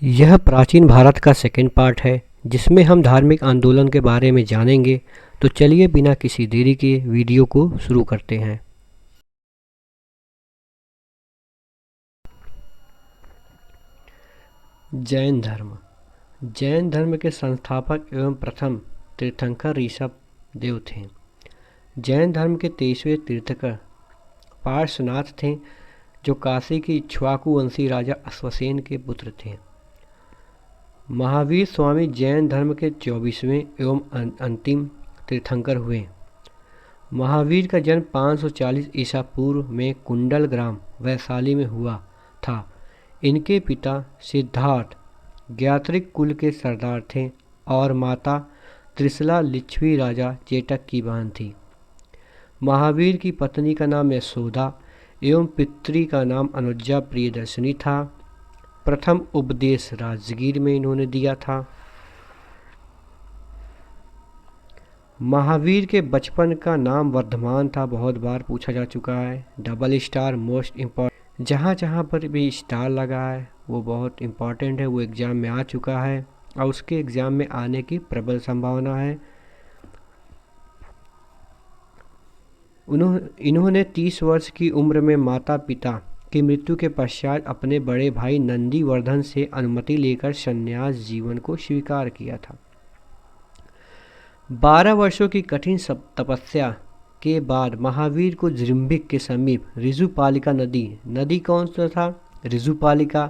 यह प्राचीन भारत का सेकंड पार्ट है जिसमें हम धार्मिक आंदोलन के बारे में जानेंगे। तो चलिए बिना किसी देरी के वीडियो को शुरू करते हैं। जैन धर्म। जैन धर्म के संस्थापक एवं प्रथम तीर्थंकर ऋषभ देव थे। जैन धर्म के 23वें तीर्थंकर पार्श्वनाथ थे, जो काशी के इक्ष्वाकु वंशी राजा अश्वसेन के पुत्र थे। महावीर स्वामी जैन धर्म के 24वें एवं अंतिम तीर्थंकर हुए। महावीर का जन्म 540 ईसा पूर्व में कुंडल ग्राम वैशाली में हुआ था। इनके पिता सिद्धार्थ ज्ञात्रिक कुल के सरदार थे और माता त्रिशला लिच्छवी राजा चेटक की बहन थी। महावीर की पत्नी का नाम यशोदा एवं पितृ का नाम अनुजा प्रियदर्शनी था। प्रथम उपदेश राजगीर में इन्होंने दिया था। महावीर के बचपन का नाम वर्धमान था, बहुत बार पूछा जा चुका है। डबल स्टार मोस्ट इम्पॉर्टेंट, जहाँ जहाँ पर भी स्टार लगा है वो बहुत इम्पॉर्टेंट है, वो एग्ज़ाम में आ चुका है और उसके एग्ज़ाम में आने की प्रबल संभावना है। इन्होंने 30 वर्ष की उम्र में माता पिता की मृत्यु के पश्चात अपने बड़े भाई नंदीवर्धन से अनुमति लेकर संन्यास जीवन को स्वीकार किया था। 12 वर्षों की कठिन तपस्या के बाद महावीर को जृंभिक के समीप ऋजुपालिका नदी कौन सा था? ऋजुपालिका।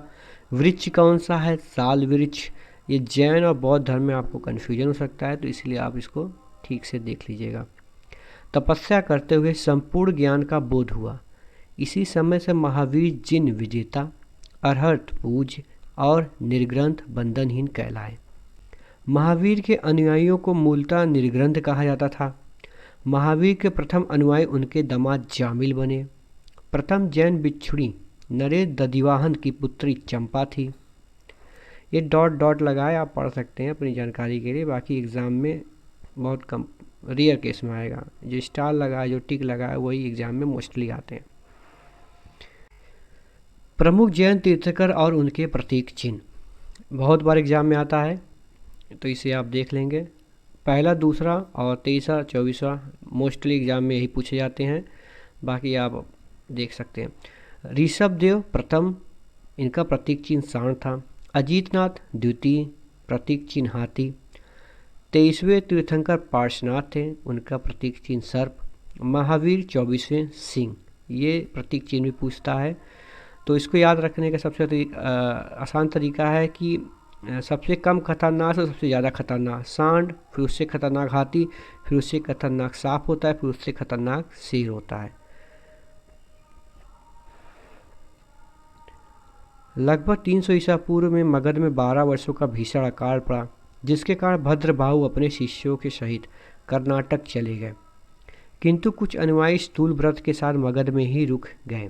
वृक्ष कौन सा है? साल वृक्ष। ये जैन और बौद्ध धर्म में आपको कन्फ्यूजन हो सकता है, तो इसलिए आप इसको ठीक से देख लीजिएगा। तपस्या करते हुए संपूर्ण ज्ञान का बोध हुआ। इसी समय से महावीर जिन विजेता, अरहत पूज्य और निर्ग्रंथ बंधनहीन कहलाए। महावीर के अनुयायियों को मूलतः निर्ग्रंथ कहा जाता था। महावीर के प्रथम अनुयायी उनके दामाद जामिल बने। प्रथम जैन भिक्षुणी नरेश दधिवाहन की पुत्री चंपा थी। ये डॉट डॉट लगाए आप पढ़ सकते हैं अपनी जानकारी के लिए, बाकी एग्ज़ाम में बहुत कम रेयर केस में आएगा। जो स्टार लगा है, जो टिक लगा है, वही एग्ज़ाम में मोस्टली आते हैं। प्रमुख जैन तीर्थंकर और उनके प्रतीक चिन्ह बहुत बार एग्जाम में आता है, तो इसे आप देख लेंगे। पहला, दूसरा और 23वां 24वां मोस्टली एग्जाम में यही पूछे जाते हैं, बाकी आप देख सकते हैं। ऋषभ देव प्रथम, इनका प्रतीक चिन्ह सांड था। अजीतनाथ द्वितीय, प्रतीक चिन्ह हाथी। 23वें तीर्थंकर पार्श्वनाथ थे, उनका प्रतीक चिन्ह सर्प। महावीर 24वें सिंह, ये प्रतीक चिन्ह भी पूछता है। तो इसको याद रखने का सबसे आसान तरीका है कि सबसे कम खतरनाक से सबसे ज़्यादा खतरनाक सांड, फिर उससे खतरनाक हाथी, फिर उससे खतरनाक सांप होता है, फिर उससे खतरनाक शेर होता है। लगभग 300 ईसा पूर्व में मगध में 12 वर्षों का भीषण अकाल पड़ा, जिसके कारण भद्रबाहु अपने शिष्यों के सहित कर्नाटक चले गए, किंतु कुछ अनुयायी स्थूल व्रत के साथ मगध में ही रुक गए।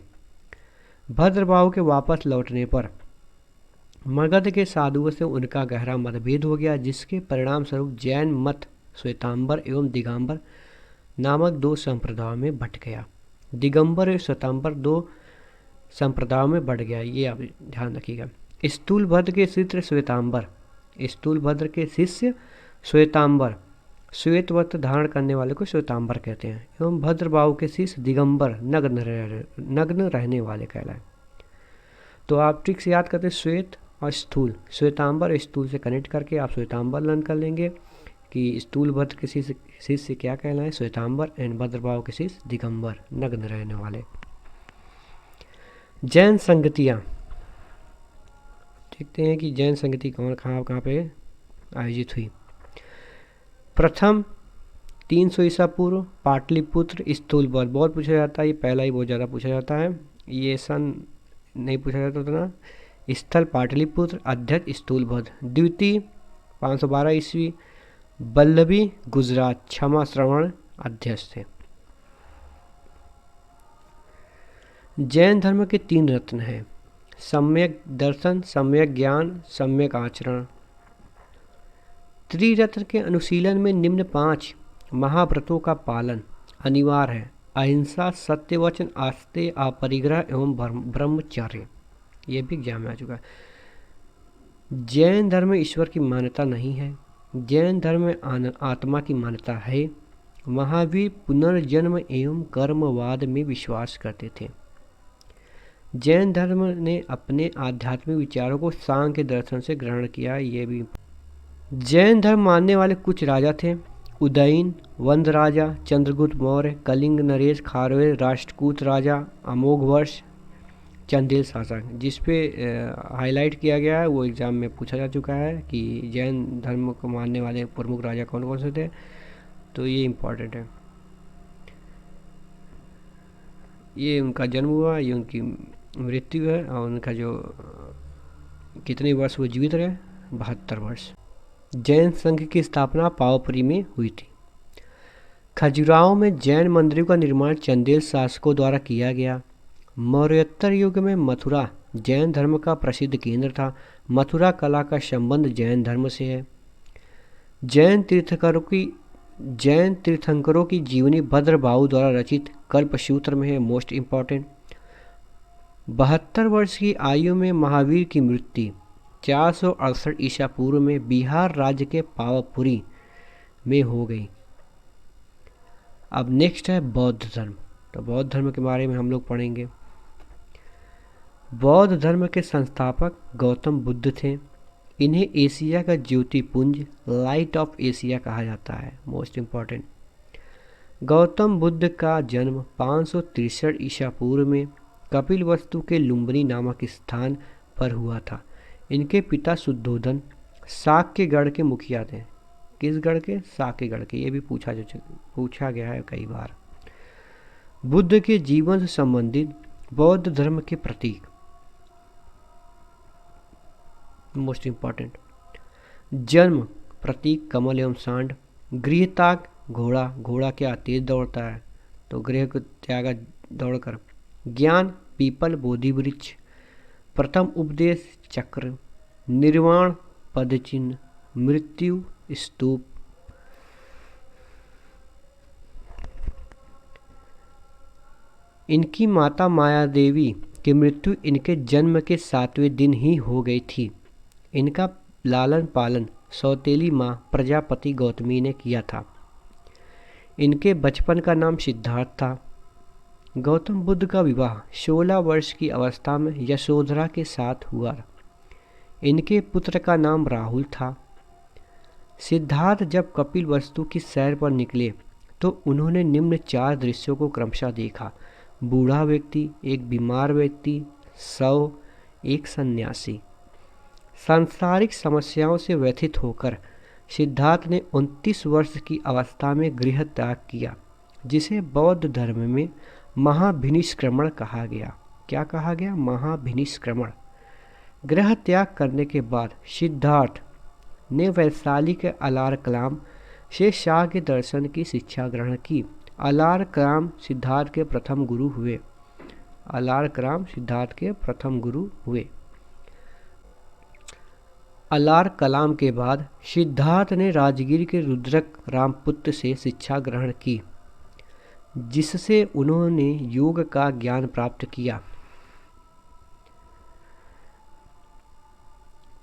भद्रबाहु के वापस लौटने पर मगध के साधुओं से उनका गहरा मतभेद हो गया, जिसके परिणाम स्वरूप जैन मत श्वेतांबर एवं दिगंबर नामक 2 संप्रदायों में बंट गया। दिगंबर और श्वेतांबर 2 संप्रदायों में बढ़ गया, ये आप ध्यान रखिएगा। स्थूलभद्र के शिष्य श्वेतांबर, स्थूलभद्र के शिष्य श्वेतांबर, श्वेत वस्त्र धारण करने वाले को श्वेतांबर कहते हैं, एवं भद्रबाहु के शिष्य दिगंबर नग्न रहने वाले कहलाए। तो आप ट्रिक से याद करते श्वेत और स्थूल, श्वेतांबर और स्थूल से कनेक्ट करके आप श्वेतांबर लर्न कर लेंगे कि स्थूलभद्र के शिष्य क्या कहलाए, श्वेतांबर, एंड भद्रबाहु के शिष्य दिगंबर, नग्न रहने वाले। जैन संगतियाँ देखते हैं कि जैन संगति कहाँ पे आयोजित हुई। प्रथम 300 ईसा पूर्व पाटलिपुत्र स्थूलभद्र, बहुत पूछा जाता है, ये पहला ही बहुत ज़्यादा पूछा जाता है, ये सन नहीं पूछा जाता उतना। स्थल पाटलिपुत्र, अध्यक्ष स्थूलभद्र। द्वितीय 512 ईस्वी बल्लभी गुजरात, क्षमा श्रवण अध्यक्ष थे। जैन धर्म के 3 रत्न हैं: सम्यक दर्शन, सम्यक ज्ञान, सम्यक आचरण। त्रिरत्न के अनुशीलन में निम्न 5 महाव्रतों का पालन अनिवार्य है: अहिंसा, सत्यवचन, आस्तेय, अपरिग्रह एवं ब्रह्मचर्य। ये भी एग्जाम में आ चुका है। जैन धर्म में ईश्वर की मान्यता नहीं है। जैन धर्म में आत्मा की मान्यता है। महावीर पुनर्जन्म एवं कर्मवाद में विश्वास करते थे। जैन धर्म ने अपने आध्यात्मिक विचारों को सांख्य दर्शन से ग्रहण किया। ये भी जैन धर्म मानने वाले कुछ राजा थे: उदयन, वंद राजा, चंद्रगुप्त मौर्य, कलिंग नरेश, खारवेल, राष्ट्रकूट राजा, अमोघवर्ष, चंदेल शासक। जिस पे हाईलाइट किया गया है वो एग्ज़ाम में पूछा जा चुका है कि जैन धर्म को मानने वाले प्रमुख राजा कौन कौन से थे, तो ये इम्पॉर्टेंट है। ये उनका जन्म हुआ, ये उनकी मृत्यु है, और उनका जो कितने वर्ष वो जीवित रहे, 72 वर्ष। जैन संघ की स्थापना पावपुरी में हुई थी। खजुराहो में जैन मंदिरों का निर्माण चंदेल शासकों द्वारा किया गया। मौर्योत्तर युग में मथुरा जैन धर्म का प्रसिद्ध केंद्र था। मथुरा कला का संबंध जैन धर्म से है। जैन तीर्थंकरों की जीवनी भद्रबाहु द्वारा रचित कल्पसूत्र में है। Most important. 72 वर्ष की आयु में महावीर की मृत्यु 468 ईसा पूर्व में बिहार राज्य के पावापुरी में हो गई। अब नेक्स्ट है बौद्ध धर्म। तो बौद्ध धर्म के बारे में हम लोग पढ़ेंगे। बौद्ध धर्म के संस्थापक गौतम बुद्ध थे। इन्हें एशिया का ज्योतिपुंज, लाइट ऑफ एशिया कहा जाता है। Most important. गौतम बुद्ध का जन्म 563 ईसा पूर्व में कपिलवस्तु के लुम्बिनी नामक स्थान पर हुआ था। इनके पिता शुद्धोधन शाक्यगढ़ के मुखिया थे। किस गढ़ के? शाक्यगढ़ के। ये भी पूछा गया है कई बार। बुद्ध के जीवन से संबंधित बौद्ध धर्म के प्रतीक। Most important. जन्म प्रतीक कमल एवं सांड। गृहत्याग घोड़ा, घोड़ा क्या तेज दौड़ता है, तो गृह को त्यागा दौड़कर। ज्ञान पीपल बोधि वृक्ष। प्रथम उपदेश चक्र। निर्वाण पदचिन्ह। मृत्यु स्तूप। इनकी माता माया देवी की मृत्यु इनके जन्म के 7वें दिन ही हो गई थी। इनका लालन पालन सौतेली माँ प्रजापति गौतमी ने किया था। इनके बचपन का नाम सिद्धार्थ था। गौतम बुद्ध का विवाह 16 वर्ष की अवस्था में यशोधरा के साथ हुआ। इनके पुत्र का नाम राहुल था। सिद्धार्थ जब कपिलवस्तु की सैर पर निकले तो उन्होंने निम्न 4 दृश्यों को क्रमशः देखा: बूढ़ा व्यक्ति, एक बीमार व्यक्ति, शव, एक सन्यासी। सांसारिक समस्याओं से व्यथित होकर सिद्धार्थ ने 29 वर्ष की अवस्था में गृह त्याग किया, जिसे बौद्ध धर्म में महाभिनिष्क्रमण कहा गया। क्या कहा गया? महाभिनिष्क्रमण। गृह त्याग करने के बाद सिद्धार्थ ने वैशाली के अलार कलाम से शाक्य दर्शन की शिक्षा ग्रहण की। अलार कलाम सिद्धार्थ के प्रथम गुरु हुए। अलार कलाम सिद्धार्थ के प्रथम गुरु हुए। अलार कलाम के बाद सिद्धार्थ ने राजगीर के रुद्रक रामपुत्र से शिक्षा ग्रहण की, जिससे उन्होंने योग का ज्ञान प्राप्त किया।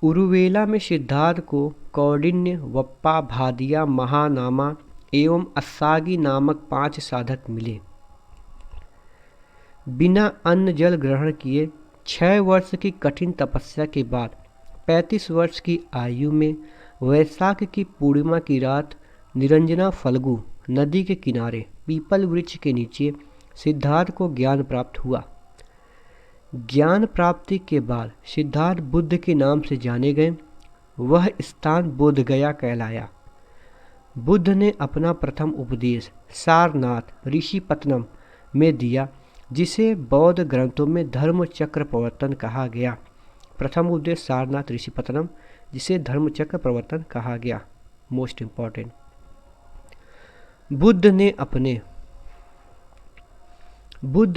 उरुवेला में सिद्धार्थ को कौंडिन्य, वप्पा, भादिया, महानामा एवं अस्सागी नामक 5 साधक मिले। बिना अन्न जल ग्रहण किए 6 वर्ष की कठिन तपस्या के बाद 35 वर्ष की आयु में वैशाख की पूर्णिमा की रात निरंजना फल्गु नदी के किनारे पीपल वृक्ष के नीचे सिद्धार्थ को ज्ञान प्राप्त हुआ। ज्ञान प्राप्ति के बाद सिद्धार्थ बुद्ध के नाम से जाने गए। वह स्थान बोधगया कहलाया। बुद्ध ने अपना प्रथम उपदेश सारनाथ ऋषिपत्तनम में दिया, जिसे बौद्ध ग्रंथों में धर्मचक्र प्रवर्तन कहा गया। प्रथम उपदेश सारनाथ ऋषिपत्तनम, जिसे धर्मचक्र प्रवर्तन कहा गया। Most important. बुद्ध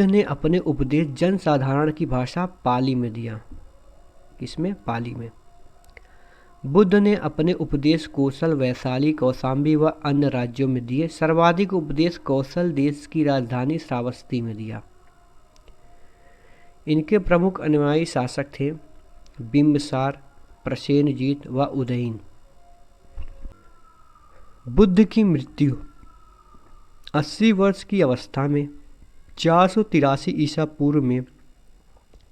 ने अपने उपदेश जन साधारण की भाषा पाली में दिया। किसमें? पाली में। बुद्ध ने अपने उपदेश कौशल, वैशाली, कौशाम्बी व अन्य राज्यों में दिए। सर्वाधिक उपदेश कौशल देश की राजधानी श्रावस्ती में दिया। इनके प्रमुख अनुयायी शासक थे बिंबिसार, प्रसेनजीत व उदयन। बुद्ध की मृत्यु 80 वर्ष की अवस्था में 483 ईसा पूर्व में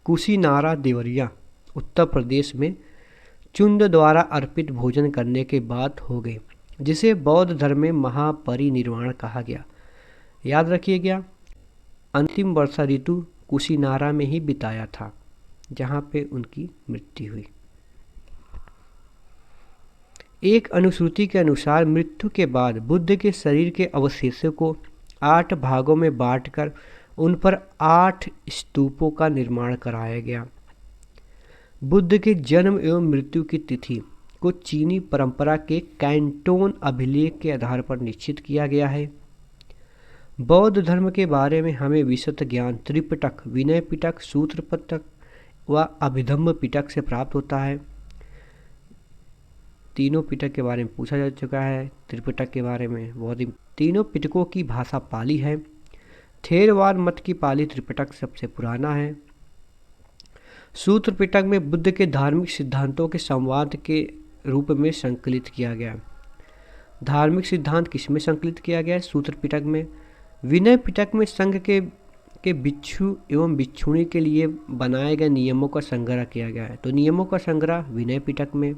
कुशीनारा देवरिया उत्तर प्रदेश में चुंद द्वारा अर्पित भोजन करने के बाद हो गए, जिसे बौद्ध धर्म में महापरिनिर्वाण कहा गया। याद रखिएगा, अंतिम वर्षा ऋतु कुशीनारा में ही बिताया था, जहाँ पे उनकी मृत्यु हुई। एक अनुश्रुति के अनुसार मृत्यु के बाद बुद्ध के शरीर के अवशेषों को 8 भागों में बांटकर उन पर 8 स्तूपों का निर्माण कराया गया। बुद्ध के जन्म एवं मृत्यु की तिथि को चीनी परंपरा के कैंटोन अभिलेख के आधार पर निश्चित किया गया है। बौद्ध धर्म के बारे में हमें विशद ज्ञान त्रिपिटक, विनय पिटक, सूत्र पिटक व अभिधम्म पिटक से प्राप्त होता है। तीनों पिटक के बारे में पूछा जा चुका है। त्रिपिटक के बारे में बहुत ही, तीनों पिटकों की भाषा पाली है। थेरवाद मत की पाली त्रिपिटक सबसे पुराना है। सूत्र पिटक में बुद्ध के धार्मिक सिद्धांतों के संवाद के रूप में संकलित किया गया। धार्मिक सिद्धांत किसमें संकलित किया गया है? सूत्र पिटक में। विनय पिटक में संघ के भिक्षु एवं भिक्षुणी के लिए बनाए गए नियमों का संग्रह किया गया है। तो नियमों का संग्रह विनय पिटक में,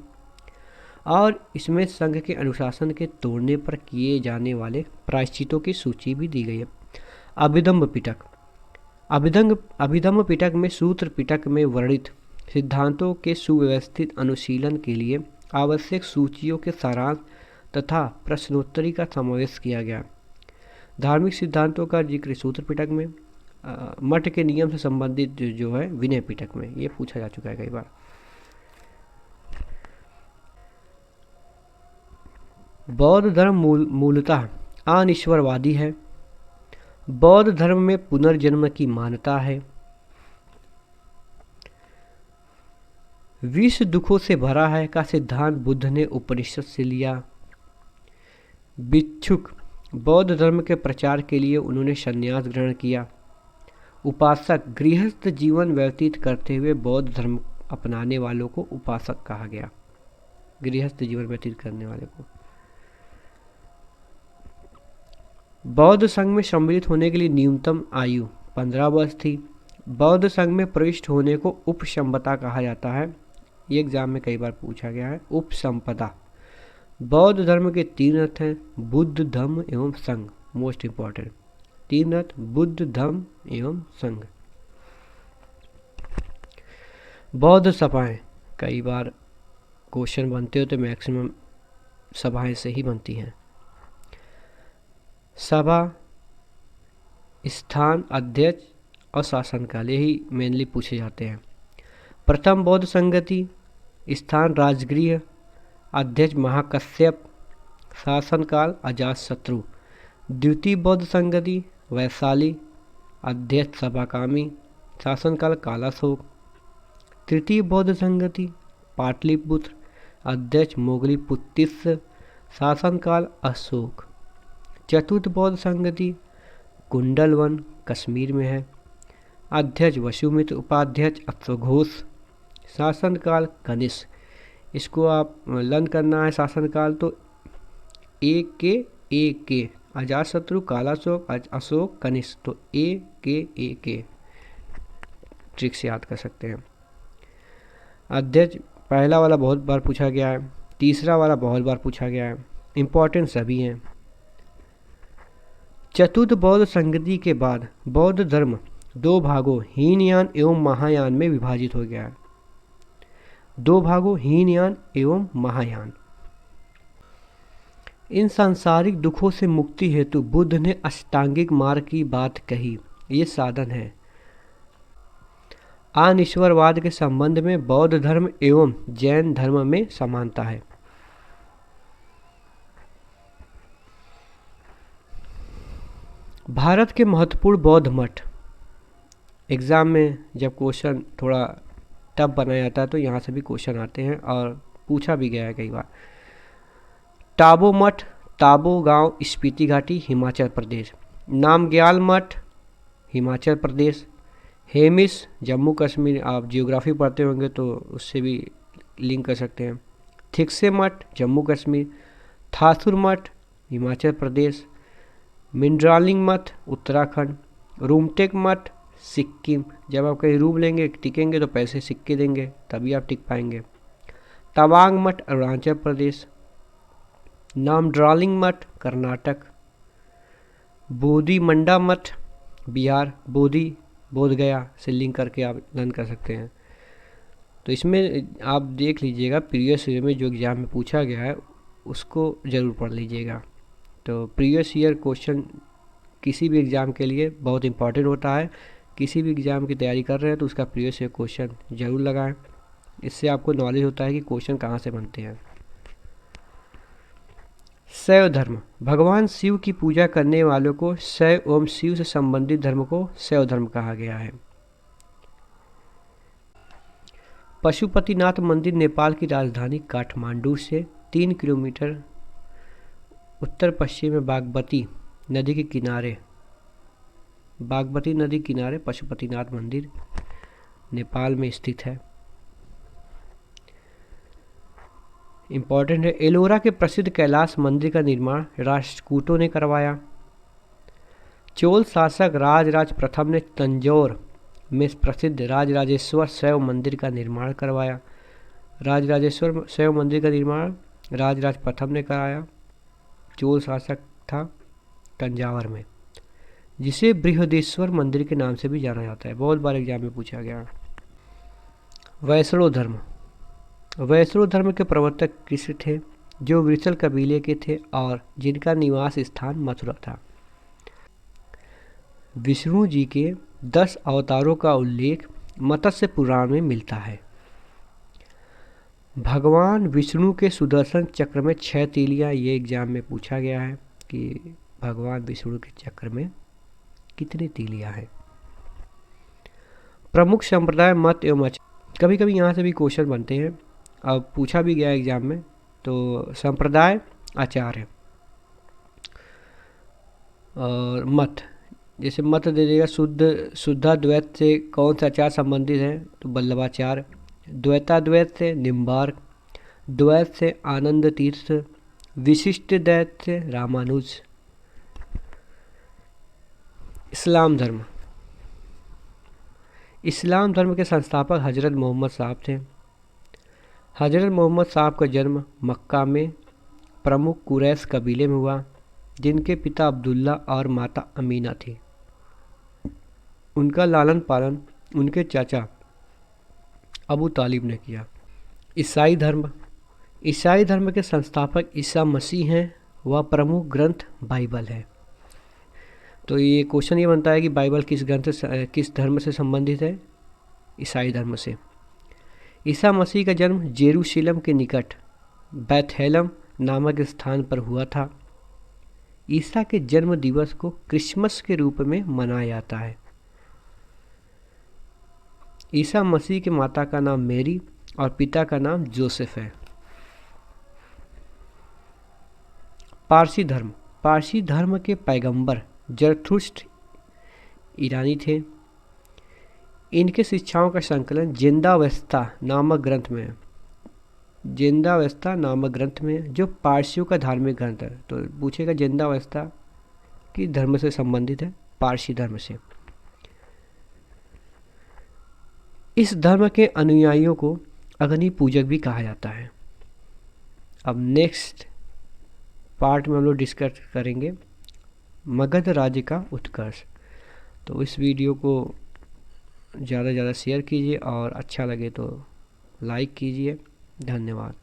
और इसमें संघ के अनुशासन के तोड़ने पर किए जाने वाले प्रायश्चितों की सूची भी दी गई है। अभिधम्म पिटक, अभिधम्म पिटक में सूत्र पिटक में वर्णित सिद्धांतों के सुव्यवस्थित अनुशीलन के लिए आवश्यक सूचियों के सारांश तथा प्रश्नोत्तरी का समावेश किया गया। धार्मिक सिद्धांतों का जिक्र सूत्र पिटक में, मठ के नियम से संबंधित जो है विनय पिटक में। ये पूछा जा चुका है कई बार। बौद्ध धर्म मूलतः अनिश्वरवादी है। बौद्ध धर्म में पुनर्जन्म की मान्यता है। विश्व दुखों से भरा है का सिद्धांत बुद्ध ने उपनिषद से लिया। भिक्षुक, बौद्ध धर्म के प्रचार के लिए उन्होंने संन्यास ग्रहण किया। उपासक, गृहस्थ जीवन व्यतीत करते हुए बौद्ध धर्म अपनाने वालों को उपासक कहा गया। गृहस्थ जीवन व्यतीत करने वाले को। बौद्ध संघ में सम्मिलित होने के लिए न्यूनतम आयु 15 वर्ष थी। बौद्ध संघ में प्रविष्ट होने को उपसंपदा कहा जाता है। ये एग्जाम में कई बार पूछा गया है। उपसंपदा। बौद्ध धर्म के 3 रथ हैं, बुद्ध, धम्म एवं संघ। मोस्ट इंपॉर्टेंट 3 रथ, बुद्ध, धम्म एवं संघ। बौद्ध सभाएं, कई बार क्वेश्चन बनते हो तो मैक्सिमम सभाएं से ही बनती हैं। सभा, स्थान, अध्यक्ष और शासनकाल, यही मेनली पूछे जाते हैं। प्रथम बौद्ध संगति, स्थान राजगृह, अध्यक्ष महाकश्यप, शासनकाल अजातशत्रु। द्वितीय बौद्ध संगति वैशाली, अध्यक्ष सभाकामी, शासनकाल कालाशोक। तृतीय बौद्ध संगति पाटलिपुत्र, अध्यक्ष मोगलीपुत्तिस्य, शासनकाल अशोक। चतुर्थ बौद्ध संगति कुंडलवन, कश्मीर में है, अध्यक्ष वसुमित्र, उपाध्यक्ष अश्वघोष, शासनकाल कनिष्क। इसको आप लर्न करना है शासनकाल तो एक के अजातशत्रु, कालाशोक, अशोक, कनिष्क। तो ए के ट्रिक से याद कर सकते हैं। अध्यक्ष पहला वाला बहुत बार पूछा गया है, तीसरा वाला बहुत बार पूछा गया है, इम्पोर्टेंट सभी हैं। चतुर्थ बौद्ध संगति के बाद बौद्ध धर्म 2 भागों हीनयान एवं महायान में विभाजित हो गया है। 2 भागों हीनयान एवं महायान। इन सांसारिक दुखों से मुक्ति हेतु बुद्ध ने अष्टांगिक मार्ग की बात कही। ये साधन है। अनिश्वरवाद के संबंध में बौद्ध धर्म एवं जैन धर्म में समानता है। भारत के महत्वपूर्ण बौद्ध मठ। एग्ज़ाम में जब क्वेश्चन थोड़ा टफ बनाया जाता है तो यहाँ से भी क्वेश्चन आते हैं और पूछा भी गया है कई बार। टाबो मठ, ताबो गांव, स्पीति घाटी, हिमाचल प्रदेश। नामग्याल मठ, हिमाचल प्रदेश। हेमिस, जम्मू कश्मीर। आप जियोग्राफी पढ़ते होंगे तो उससे भी लिंक कर सकते हैं। थिकसे मठ जम्मू कश्मीर, थासुर मठ हिमाचल प्रदेश, मिंड्रालिंग मठ उत्तराखंड, रूमटेक मठ सिक्किम। जब आप कहीं रूम लेंगे टिकेंगे तो पैसे सिक्के देंगे तभी आप टिक पाएंगे। तवांग मठ अरुणाचल प्रदेश, नामड्रालिंग मठ कर्नाटक, बोधि मंडा मठ बिहार। बोध गया से लिंक करके आप लर्न कर सकते हैं। तो इसमें आप देख लीजिएगा प्रीवियस ईयर में जो एग्ज़ाम में पूछा गया है उसको ज़रूर पढ़ लीजिएगा। तो प्रीवियस ईयर क्वेश्चन किसी भी एग्ज़ाम के लिए बहुत इंपॉर्टेंट होता है। किसी भी एग्ज़ाम की तैयारी कर रहे हैं तो उसका प्रीवियस ईयर क्वेश्चन ज़रूर लगाएं। इससे आपको नॉलेज होता है कि क्वेश्चन कहाँ से बनते हैं। शैव धर्म, भगवान शिव की पूजा करने वालों को शैव एवं शिव से संबंधित धर्म को शैव धर्म कहा गया है। पशुपतिनाथ मंदिर नेपाल की राजधानी काठमांडू से 3 किलोमीटर उत्तर पश्चिम में बागमती नदी के किनारे पशुपतिनाथ मंदिर नेपाल में स्थित है। इम्पॉर्टेंट है, एलोरा के प्रसिद्ध कैलाश मंदिर का निर्माण राष्ट्रकूटों ने करवाया। चोल शासक राजराज प्रथम ने तंजौर में प्रसिद्ध राजराजेश्वर शैव मंदिर का निर्माण करवाया। राजराजेश्वर शैव मंदिर का निर्माण राजराज प्रथम ने कराया। चोल शासक था तंजावर में, जिसे बृहदेश्वर मंदिर के नाम से भी जाना जाता है। बहुत बार एग्जाम में पूछा गया। वैष्णव धर्म, वैष्णव धर्म के प्रवर्तक कृष्ण थे जो वृषल कबीले के थे और जिनका निवास स्थान मथुरा था। विष्णु जी के 10 अवतारों का उल्लेख मत्स्य पुराण में मिलता है। भगवान विष्णु के सुदर्शन चक्र में 6 तीलियां, ये एग्जाम में पूछा गया है कि भगवान विष्णु के चक्र में कितनी तीलियां हैं। प्रमुख संप्रदाय मत एवं आचार्य, कभी कभी यहाँ से भी क्वेश्चन बनते हैं, अब पूछा भी गया एग्जाम में। तो संप्रदाय आचार्य और मत, जैसे मत दे देगा शुद्धाद्वैत से कौन सा आचार्य संबंधित है तो वल्लभाचार्य, द्वैताद्वैत से निम्बार्क, द्वैत से आनंद तीर्थ, विशिष्ट द्वैत से रामानुज। इस्लाम धर्म, इस्लाम धर्म के संस्थापक हजरत मोहम्मद साहब थे। हजरत मोहम्मद साहब का जन्म मक्का में प्रमुख कुरैश कबीले में हुआ, जिनके पिता अब्दुल्ला और माता अमीना थी। उनका लालन पालन उनके चाचा अबू तालिब ने किया। ईसाई धर्म, ईसाई धर्म के संस्थापक ईसा मसीह हैं। वह प्रमुख ग्रंथ बाइबल है। तो ये क्वेश्चन ये बनता है कि बाइबल किस ग्रंथ से, किस धर्म से संबंधित है? ईसाई धर्म से। ईसा मसीह का जन्म जेरूशलेम के निकट बैथलेहम नामक स्थान पर हुआ था। ईसा के जन्म दिवस को क्रिसमस के रूप में मनाया जाता है। ईसा मसीह के माता का नाम मेरी और पिता का नाम जोसेफ है। पारसी धर्म, पारसी धर्म के पैगंबर जरथुस्ट्र ईरानी थे। इनके शिक्षाओं का संकलन जिंदावस्ता नामक ग्रंथ में है। जिंदावस्ता नामक ग्रंथ में, जो पारसियों का धार्मिक ग्रंथ है। तो पूछेगा जिंदावस्ता किस धर्म से संबंधित है? पारसी धर्म से। इस धर्म के अनुयायियों को अग्नि पूजक भी कहा जाता है। अब नेक्स्ट पार्ट में हम लोग डिस्कस करेंगे मगध राज्य का उत्कर्ष। तो इस वीडियो को ज़्यादा से ज़्यादा शेयर कीजिए और अच्छा लगे तो लाइक कीजिए। धन्यवाद।